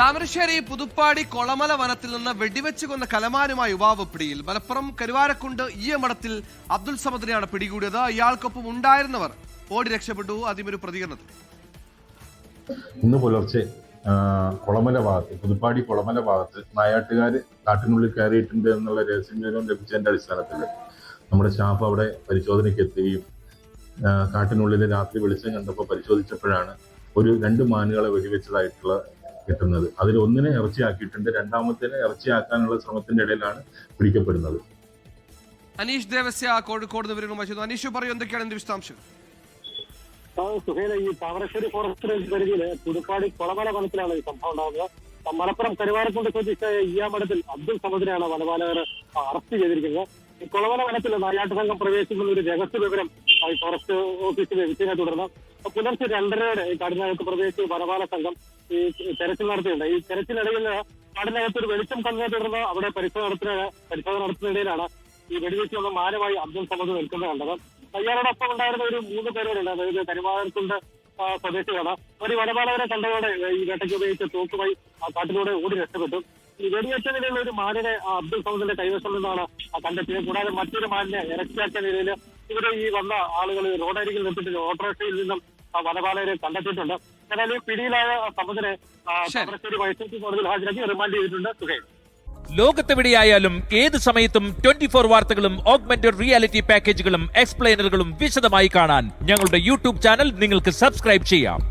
താമരശ്ശേരി പുതുപ്പാടി കൊളമല വനത്തിൽ നിന്ന് വെടിവെച്ച് കൊന്ന കലമാനുമായി യുവാവ് പിടിയിൽ. മലപ്പുറം കരുവാരക്കുണ്ട് ഈയമഠത്തിൽ അബ്ദുൽ സമദിനെയാണ് പിടികൂടിയത്. ഇയാൾക്കൊപ്പം ഉണ്ടായിരുന്നവർ ഓടി രക്ഷപ്പെട്ടു. ആദ്യമൊരു പ്രതികരണത്തിൽ. ഇന്ന് പുലർച്ചെ കൊളമല ഭാഗത്ത്, പുതുപ്പാടി കൊളമല ഭാഗത്ത് നായാട്ടുകാർ കാട്ടിനുള്ളിൽ കയറിയിട്ടുണ്ട് എന്നുള്ള രഹസ്യവിവരം ലഭിച്ചതിന്റെ അടിസ്ഥാനത്തിൽ നമ്മുടെ സ്റ്റാഫ് അവിടെ പരിശോധനയ്ക്ക് എത്തുകയും കാട്ടിനുള്ളിൽ രാത്രി വെളിച്ചം കണ്ടപ്പോൾ പരിശോധിച്ചപ്പോഴാണ് ഒരു 2 മാനുകളെ വെടിവെച്ചതായിട്ടുള്ള കിട്ടുന്നത്. അതിൽ ഒന്നിനെ ഇറച്ചിയാക്കിയിട്ടുണ്ട്, രണ്ടാമത്തേനെ ഇറച്ചിയാക്കാനുള്ള ശ്രമത്തിന്റെ ഇടയിലാണ് പിടിക്കപ്പെടുന്നത്. അനീഷ് ദേവസ്യ കോഴിക്കോട് വിവരങ്ങളുമായി. അനീഷ് പറയൂ, എന്തൊക്കെയാണ് എന്റെ വിശദാംശങ്ങൾ? സുഹേല, ഈ താമരശ്ശേരി ഫോറസ്റ്റ് റേഞ്ച് പരിധിയില് പുതുപ്പാടി കൊളമല വനത്തിലാണ് ഈ സംഭവം ഉണ്ടാകുന്നത്. മലപ്പുറം കരുവാരക്കുണ്ട് സ്വദേശിച്ച ഈയാമഠത്തിൽ അബ്ദുൽ സമദിനെയാണ് വനപാലകർ അറസ്റ്റ് ചെയ്തിരിക്കുന്നത്. ഈ കൊളമല വനത്തിൽ നായാട്ട് സംഘം പ്രവേശിക്കുന്ന ഒരു രഹസ്യ വിവരം ഈ ഫോറസ്റ്റ് ഓഫീസിൽ ലഭിച്ചതിനെ തുടർന്ന് പുലർച്ചെ 2:30 ഈ കാടിനകത്ത് പ്രവേശിച്ച് വനപാല സംഘം ഈ തെരച്ചിൽ നടത്തിയിട്ടുണ്ട്. ഈ തെരച്ചിലിടയിൽ കാടിനകത്ത് ഒരു വെളിച്ചം കണ്ടതിനെ തുടർന്ന് അവിടെ പരിശോധന നടത്തുന്നതിനിടയിലാണ് ഈ വെടിവെച്ച് വന്ന മാനമായി അബ്ദുൽ സമദ് നിൽക്കുന്നത് കണ്ടത്. ഇയാളോടൊപ്പം ഉണ്ടായിരുന്ന ഒരു 3 പേരോടുണ്ട്. അതായത് കരുവാരക്കുണ്ട് സ്വദേശികളാണ്. ഒരു വനപാലകരെ കണ്ടതോടെ ഈ വേട്ടയ്ക്ക് ഉപയോഗിച്ച തോക്കുമായി ആ കാട്ടിലൂടെ ഓടി രക്ഷപ്പെട്ടു. ഈ വെടിവെച്ച നിലയിൽ ഒരു മാനിനെ അബ്ദുൽ സമദിന്റെ കൈവശം നിന്നാണ് കണ്ടെത്തിയത്. കൂടാതെ മറ്റൊരു മാനിനെ ഇറച്ചിയാക്കിയ നിലയിൽ ഇവരെ ഈ വന്ന ആളുകൾ റോഡരികിൽ നിർത്തിയിട്ട് ഓട്ടോറിക്ഷയിൽ നിന്നും വനപാലകരെ കണ്ടെത്തിയിട്ടുണ്ട്. എന്നാൽ ഈ പിടിയിലായ സമദിനെ താമരശ്ശേരി മജിസ്ട്രേറ്റ് കോടതിയിൽ ഹാജരാക്കി റിമാൻഡ് ചെയ്തിട്ടുണ്ട്. സുഹൈൽ, ലോകത്തെവിടെയായാലും ഏത് സമയത്തും 24 വാർത്തകളും ഓഗ്മെന്റഡ് റിയാലിറ്റി പാക്കേജുകളും എക്സ്പ്ലെയിനറുകളും വിശദമായി കാണാൻ ഞങ്ങളുടെ യൂട്യൂബ് ചാനൽ നിങ്ങൾക്ക് സബ്സ്ക്രൈബ് ചെയ്യാം.